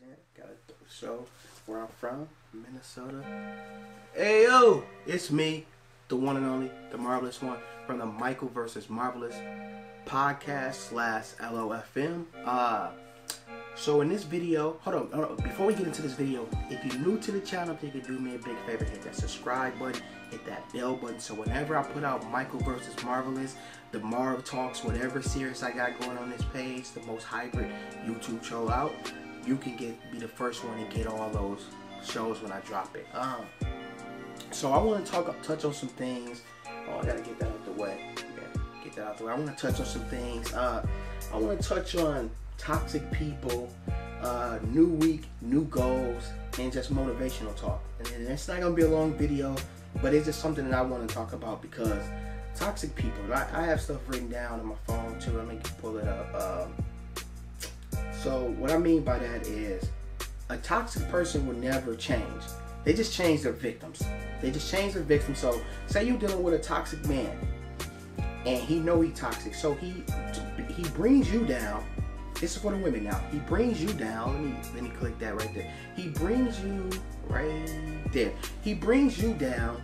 present. Got a show where I'm from, Minnesota. Hey yo, it's me, the one and only, the marvelous one, from the Michael vs. Marvelous podcast / LOFM. So in this video, hold on, before we get into this video, if you're new to the channel, if you could do me a big favor, hit that subscribe button, hit that bell button, so whenever I put out Michael vs. Marvelous, the Marv Talks, whatever series I got going on this page, the most hybrid YouTube show out, you can be the first one to get all those shows when I drop it. So I want to touch on some things. Oh, I gotta get that out the way. Yeah, get that out the way. I want to touch on some things. I want to touch on toxic people, new week, new goals, and just motivational talk. And it's not gonna be a long video, but it's just something that I want to talk about because toxic people. I have stuff written down on my phone too. Let me pull it up. So what I mean by that is a toxic person will never change. They just change their victims. They just change their victims. So say you're dealing with a toxic man, and he know he's toxic, so he brings you down. This is for the women now. He brings you down. Let me click that right there. He brings you right there. He brings you down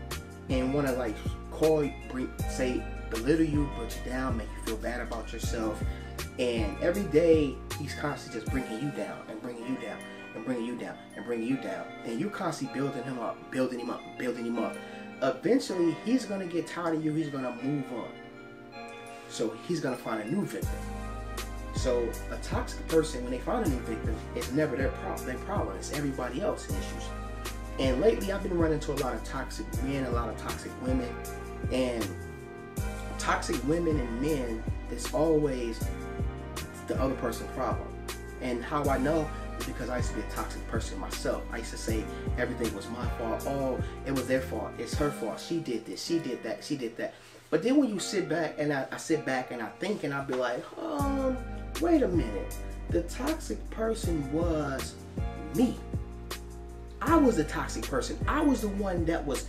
and want to like say belittle you, put you down, make you feel bad about yourself. And every day he's constantly just bringing you down and bringing you down and bringing you down and bringing you down. And you constantly building him up, building him up, building him up. Eventually he's gonna get tired of you. He's gonna move on. So he's gonna find a new victim. So a toxic person, when they find a new victim, it's never their problem. It's everybody else's issues. And lately, I've been running into a lot of toxic men, a lot of toxic women, and toxic women and men is always the other person's problem. And how I know is because I used to be a toxic person myself. I used to say everything was my fault. Oh, it was their fault. It's her fault. She did this. She did that. She did that. But then when you sit back and I sit back and I think and I'll be like, wait a minute. The toxic person was me. I was the toxic person. I was the one that was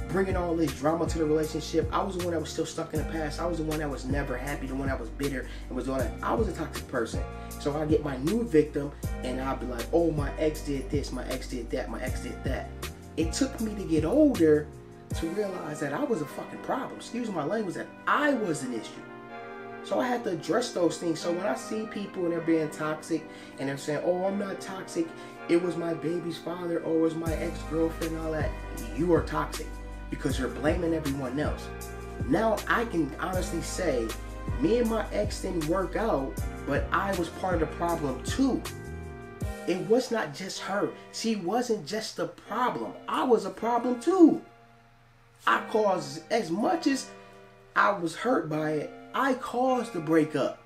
bringing all this drama to the relationship. I was the one that was still stuck in the past. I was the one that was never happy, the one that was bitter and was doing that. I was a toxic person. So I get my new victim and I'll be like, oh, my ex did this, my ex did that, my ex did that. It took me to get older to realize that I was a fucking problem. Excuse my language, that I was an issue. So I had to address those things. So when I see people and they're being toxic and they're saying, oh, I'm not toxic, it was my baby's father, or it was my ex-girlfriend and all that, you are toxic because you're blaming everyone else. Now I can honestly say, me and my ex didn't work out, but I was part of the problem too. It was not just her. She wasn't just the problem. I was a problem too. I caused, as much as I was hurt by it, I caused the breakup.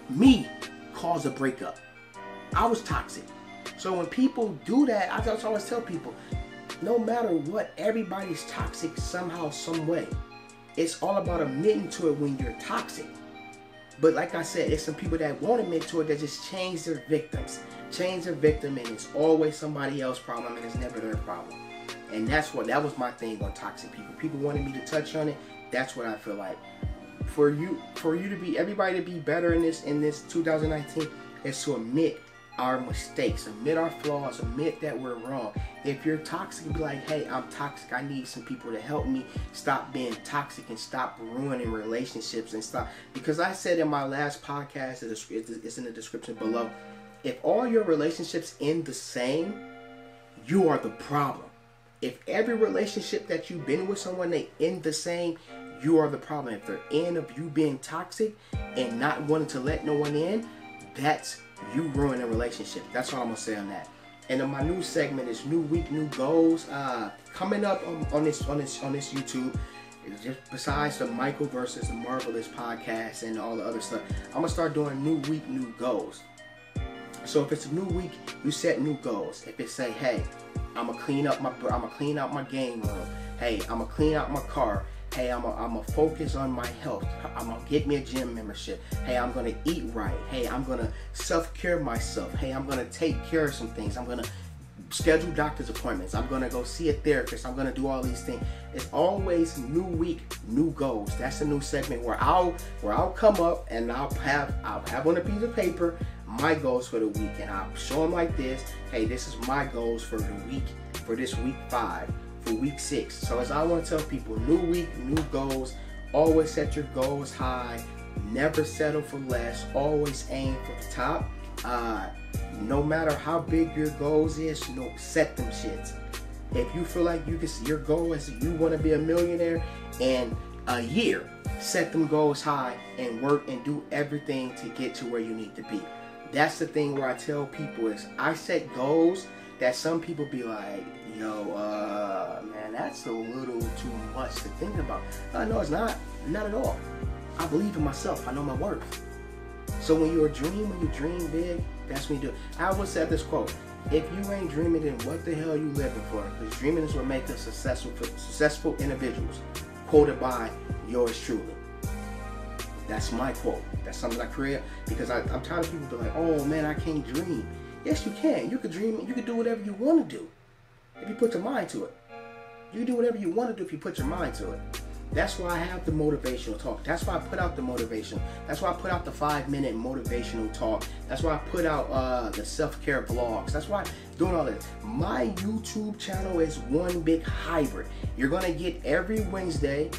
Me caused the breakup. I was toxic. So when people do that, I just always tell people, no matter what, everybody's toxic somehow, some way. It's all about admitting to it when you're toxic. But like I said, there's some people that won't admit to it, that just change their victims. Change their victim, and it's always somebody else's problem, and it's never their problem. And that was my thing on toxic people. People wanted me to touch on it. That's what I feel like. For you to be, everybody to be better in this 2019 is to admit our mistakes, admit our flaws, admit that we're wrong. If you're toxic, be like, hey, I'm toxic. I need some people to help me stop being toxic and stop ruining relationships and stop. Because I said in my last podcast, it's in the description below, if all your relationships end the same, you are the problem. If every relationship that you've been with someone, they end the same, you are the problem. If they're end of you being toxic and not wanting to let no one in, that's you ruining a relationship. That's all I'm gonna say on that. And then my new segment is new week, new goals. Coming up on this YouTube, just besides the Michael versus the Marvelous podcast and all the other stuff, I'm gonna start doing new week, new goals. So if it's a new week, you set new goals. If it say, hey, I'm gonna clean out my game room. Hey, I'm gonna clean out my car. Hey, I'm gonna focus on my health. I'm gonna get me a gym membership. Hey, I'm gonna eat right. Hey, I'm gonna self-care myself. Hey, I'm gonna take care of some things. I'm gonna schedule doctor's appointments. I'm gonna go see a therapist. I'm gonna do all these things. It's always new week, new goals. That's a new segment where I'll come up and I'll have on a piece of paper my goals for the week, and I show them like this. Hey, this is my goals for the week, for this week 5, for week 6. So as I want to tell people, new week, new goals. Always set your goals high. Never settle for less. Always aim for the top. No matter how big your goals is, set them shits. If you feel like your goal is you want to be a millionaire in a year, set them goals high and work and do everything to get to where you need to be. That's the thing where I tell people is I set goals that some people be like, yo, man, that's a little too much to think about. No, it's not at all. I believe in myself. I know my worth. So when you dream big, that's when you do it. I always said this quote: if you ain't dreaming, then what the hell are you living for? Because dreaming is what makes us successful individuals. Quoted by yours truly. That's my quote. That's something I create because I'm tired of people be like, oh man, I can't dream. Yes, you can. You can dream. You can do whatever you want to do if you put your mind to it. You can do whatever you want to do if you put your mind to it. That's why I have the motivational talk. That's why I put out the motivation. That's why I put out the 5-minute motivational talk. That's why I put out the self-care vlogs. That's why I'm doing all this. My YouTube channel is one big hybrid. You're going to get every Monday,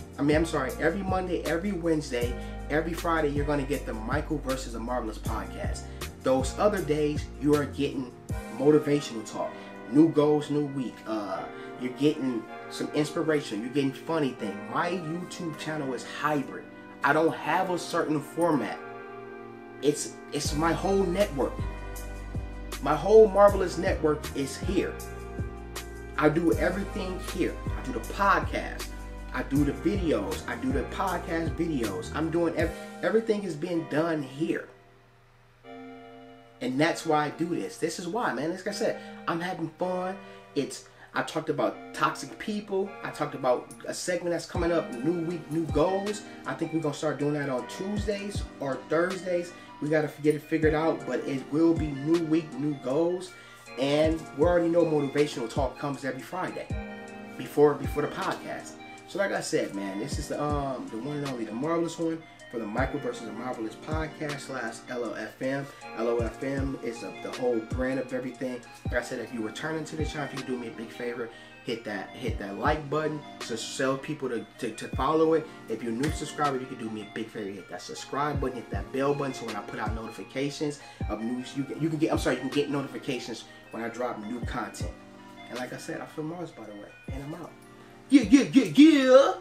every Wednesday, every Friday, you're going to get the Michael versus the Marvelous podcast. Those other days, you are getting motivational talk. New goals, new week. You're getting some inspiration. You're getting funny things. My YouTube channel is hybrid. I don't have a certain format. It's my whole network. My whole Marvelous network is here. I do everything here. I do the podcast. I do the videos. I do the podcast videos. I'm doing everything is being done here. And that's why I do this. This is why, man. Like I said, I'm having fun. I talked about toxic people. I talked about a segment that's coming up, new week, new goals. I think we're going to start doing that on Tuesdays or Thursdays. We got to get it figured out, but it will be new week, new goals. And we already know motivational talk comes every Friday before the podcast. So like I said, man, this is the one and only, the Marvelous one for the Michael versus the Marvelous podcast / LOFM. LOFM is the whole brand of everything. Like I said, if you're returning to the channel, if you do me a big favor, hit that like button to tell people to follow it. If you're a new subscriber, you can do me a big favor, hit that subscribe button, hit that bell button, so when I put out notifications of news, you can get notifications when I drop new content. And like I said, I feel Mars, by the way, and I'm out. Yeah.